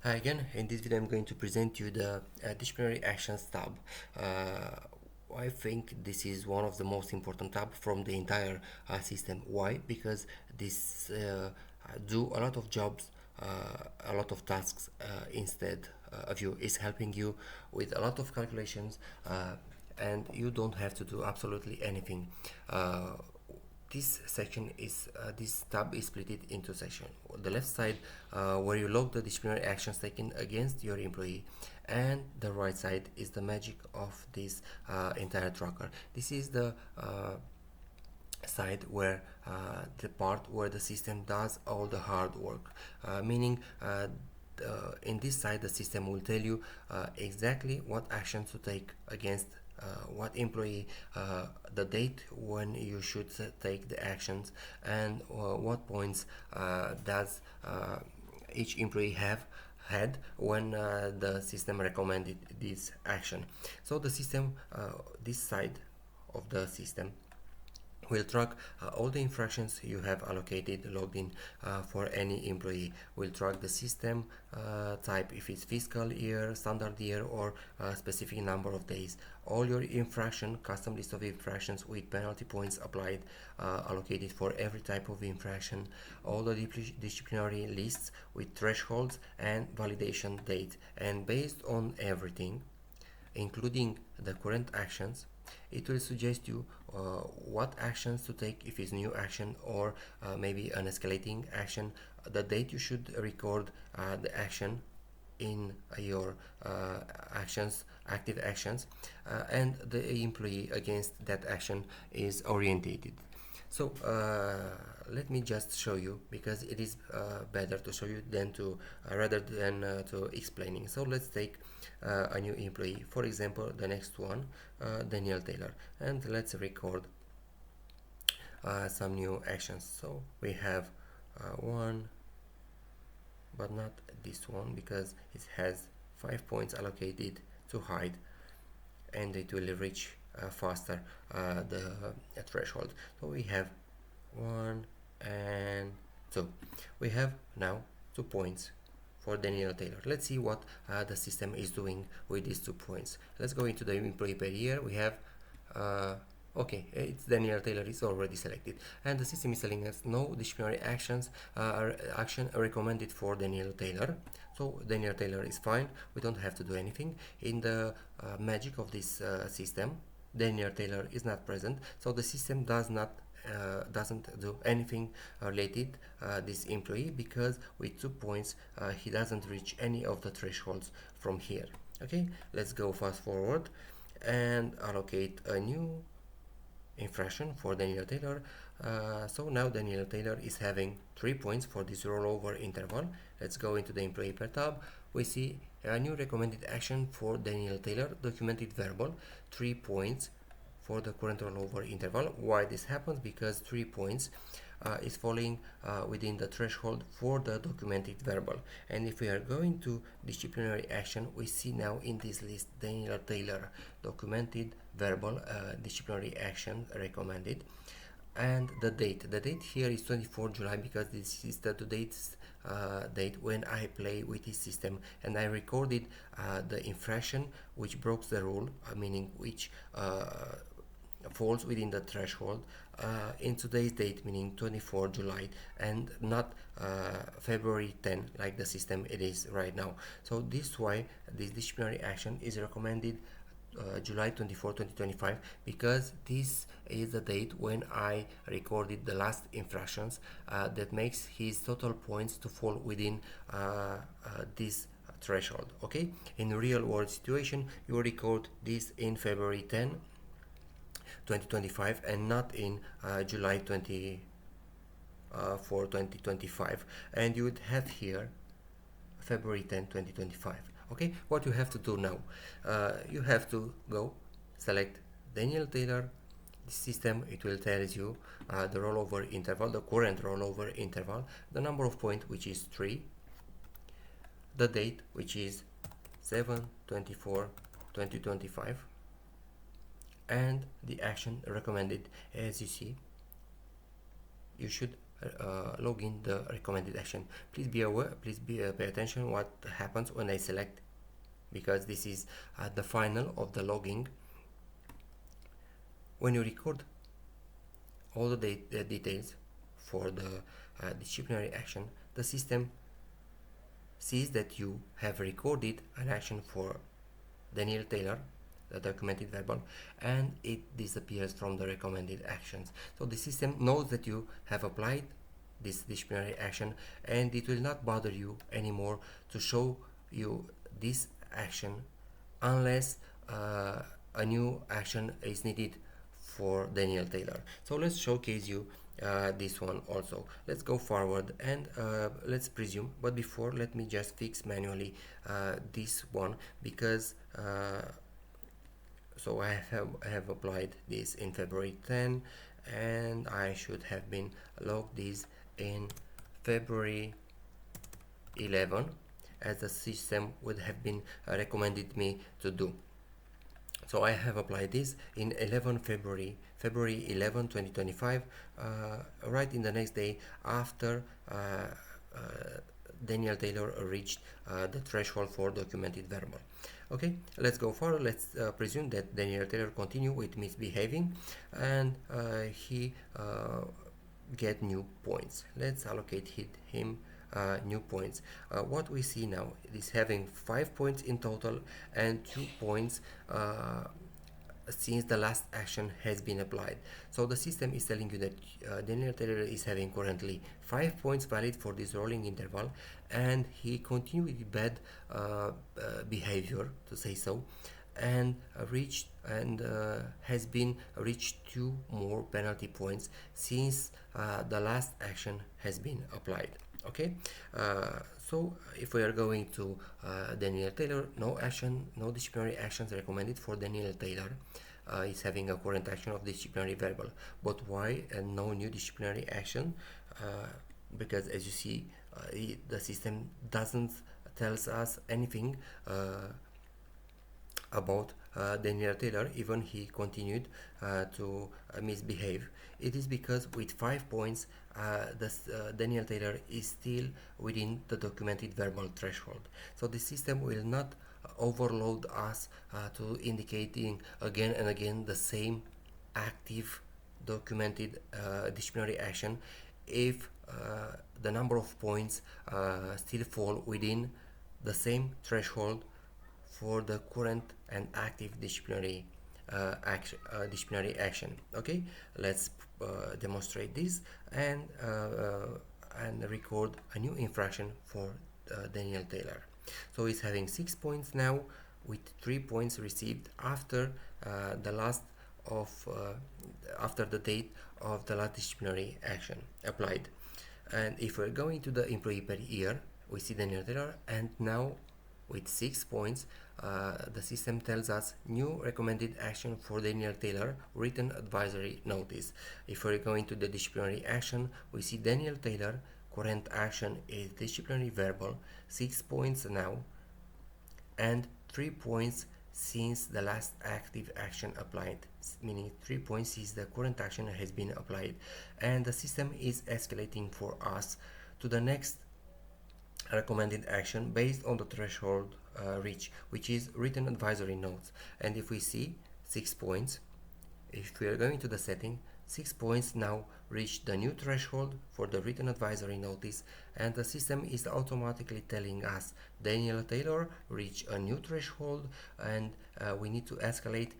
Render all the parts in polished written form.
Hi again, in this video I'm going to present you the Disciplinary Actions tab. I think this is one of the most important tab from the entire system. Why? Because this do a lot of jobs, a lot of tasks instead of you. It's helping you with a lot of calculations and you don't have to do absolutely anything. This tab is split into section. The left side where you log the disciplinary actions taken against your employee, and the right side is the magic of this entire tracker. This is the side where the part where the system does all the hard work, meaning in this side the system will tell you exactly what actions to take against what employee, the date when you should take the actions, and what points does each employee have had when the system recommended this action. So the system, this side of the system will track all the infractions you have allocated logged in for any employee. Will track the system type, if it's fiscal year, standard year, or a specific number of days. All your infraction, custom list of infractions with penalty points applied, allocated for every type of infraction. All the disciplinary lists with thresholds and validation date. And based on everything, including the current actions, it will suggest you what actions to take, if it's new action or maybe an escalating action, the date you should record the action in your active actions, and the employee against that action is orientated. So let me just show you, because it is better to show you than to rather than to explaining. So let's take a new employee, for example the next one, Daniel Taylor, and let's record some new actions. So we have one, but not this one because it has 5 points allocated to hide, and it will reach faster the threshold. So we have 1 and 2. We have now 2 points for Daniel Taylor. Let's see what the system is doing with these 2 points. Let's go into the employee per year. We have okay, it's Daniel Taylor is already selected, and the system is telling us no disciplinary actions action recommended for Daniel Taylor. So Daniel Taylor is fine, we don't have to do anything. In the magic of this system, Daniel Taylor is not present, so the system doesn't do anything related this employee, because with 2 points he doesn't reach any of the thresholds from here. Okay, let's go fast forward and allocate a new infraction for Daniel Taylor. So now Daniel Taylor is having 3 points for this rollover interval. Let's go into the employee per tab. We see a new recommended action for Daniel Taylor, documented verbal, 3 points for the current rollover interval. Why this happens? Because 3 points is falling within the threshold for the documented verbal. And if we are going to disciplinary action, we see now in this list Daniel Taylor documented verbal disciplinary action recommended, and the date here is 24 July, because this is the date when I play with this system, and I recorded the infraction which broke the rule, meaning which falls within the threshold in today's date, meaning 24 July, and not February 10 like the system it is right now. So this why this disciplinary action is recommended July 24, 2025, because this is the date when I recorded the last infractions that makes his total points to fall within this threshold. Okay, in real world situation you record this in February 10, 2025, and not in July 24, 2025, and you would have here February 10, 2025. Okay, what you have to do now, you have to go select Daniel Taylor. The system, it will tell you the rollover interval, the current rollover interval, the number of points, which is 3, the date, which is 7/24/2025, and the action recommended. As you see, you should log in the recommended action. Please be aware, please pay attention what happens when I select, because this is the final of the logging. When you record all the details for the disciplinary action, the system sees that you have recorded an action for Daniel Taylor, the documented verbal, and it disappears from the recommended actions. So the system knows that you have applied this disciplinary action, and it will not bother you anymore to show you this action unless a new action is needed for Daniel Taylor. So let's showcase you this one also. Let's go forward and let's presume, but before, let me just fix manually this one, because so I have applied this in February 10, and I should have been logged this in February 11, as the system would have been recommended me to do. So I have applied this in February 11 2025, right in the next day after Daniel Taylor reached the threshold for documented verbal. Okay, let's go forward. Let's presume that Daniel Taylor continue with misbehaving, and he get new points. Let's allocate him new points. What we see now is having 5 points in total and 2 points since the last action has been applied. So the system is telling you that Daniel Taylor is having currently 5 points valid for this rolling interval, and he continued with bad behavior, to say so, and has been reached 2 more penalty points since the last action has been applied. Okay, so if we are going to Daniel Taylor, no disciplinary actions recommended for Daniel Taylor. Is having a current action of disciplinary verbal. But why and no new disciplinary action? Because as you see, the system doesn't tells us anything about Daniel Taylor, even he continued to misbehave. It is because with 5 points, Daniel Taylor is still within the documented verbal threshold. So the system will not overload us to indicating again and again the same active documented disciplinary action if the number of points still fall within the same threshold for the current and active disciplinary action. Okay, let's demonstrate this and record a new infraction for Daniel Taylor. So he's having 6 points now, with 3 points received after the last of after the date of the last disciplinary action applied. And if we're going to the employee per year, we see Daniel Taylor, and now with 6 points, the system tells us new recommended action for Daniel Taylor, written advisory notice. If we're going to the disciplinary action, we see Daniel Taylor, current action is disciplinary verbal, 6 points now, and 3 points since the last active action applied, meaning 3 points since the current action has been applied, and the system is escalating for us to the next recommended action based on the threshold reach, which is written advisory notes. And if we see 6 points, if we are going to the setting, 6 points now reach the new threshold for the written advisory notice, and the system is automatically telling us Daniel Taylor reached a new threshold, and we need to escalate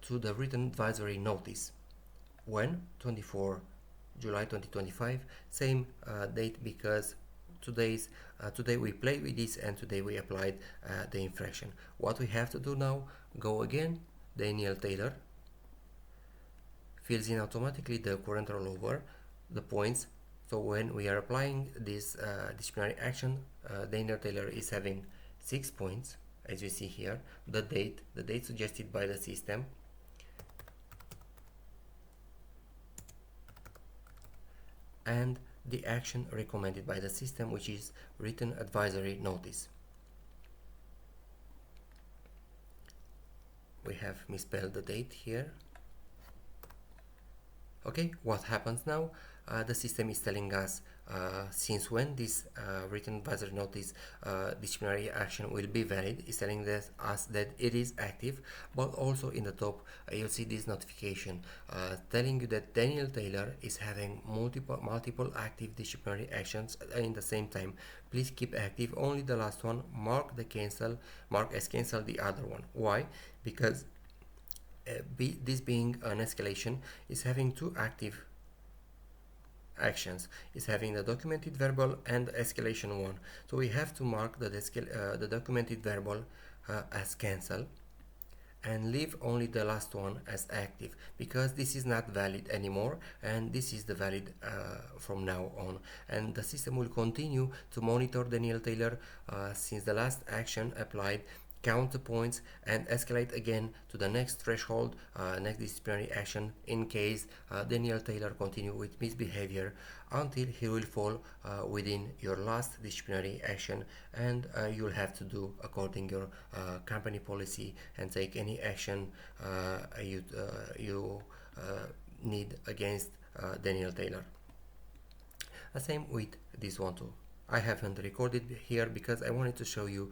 to the written advisory notice. When? 24 July 2025, same date, because today we played with this and today we applied the infraction. What we have to do now, go again, Daniel Taylor, fills in automatically the current rollover, the points. So when we are applying this disciplinary action, Daniel Taylor is having 6 points, as you see here, the date suggested by the system, and the action recommended by the system, which is written advisory notice. We have misspelled the date here. Okay, what happens now? the system is telling us since when this written advisory notice disciplinary action will be valid. Is telling us that it is active, but also in the top you'll see this notification telling you that Daniel Taylor is having multiple active disciplinary actions in the same time. Please keep active only the last one. Mark as cancel the other one. Why? Because this being an escalation is having two active actions, is having the documented verbal and escalation one. So we have to mark the documented verbal as cancel and leave only the last one as active, because this is not valid anymore and this is the valid from now on, and the system will continue to monitor Daniel Taylor since the last action applied, count the points and escalate again to the next threshold, next disciplinary action, in case Daniel Taylor continue with misbehavior until he will fall within your last disciplinary action, and you'll have to do according your company policy and take any action you need against Daniel Taylor. The same with this one too. I haven't recorded here because I wanted to show you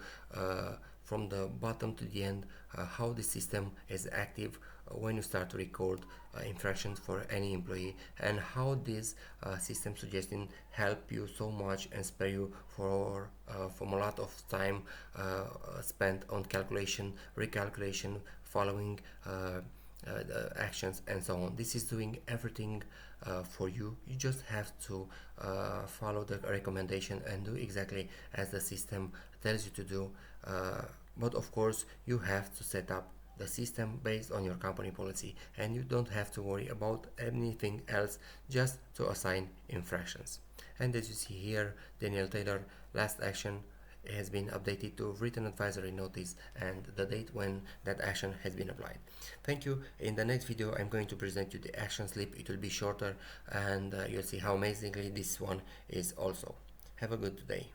from the bottom to the end how the system is active when you start to record infractions for any employee, and how this system suggestion help you so much and spare you from a lot of time spent on calculation, recalculation, following the actions and so on. This is doing everything for you. You just have to follow the recommendation and do exactly as the system tells you to do, but of course you have to set up the system based on your company policy, and you don't have to worry about anything else, just to assign infractions. And as you see here, Daniel Taylor last action has been updated to written advisory notice and the date when that action has been applied. Thank you. In the next video I'm going to present you the action slip. It will be shorter, and you'll see how amazingly this one is also. Have a good day.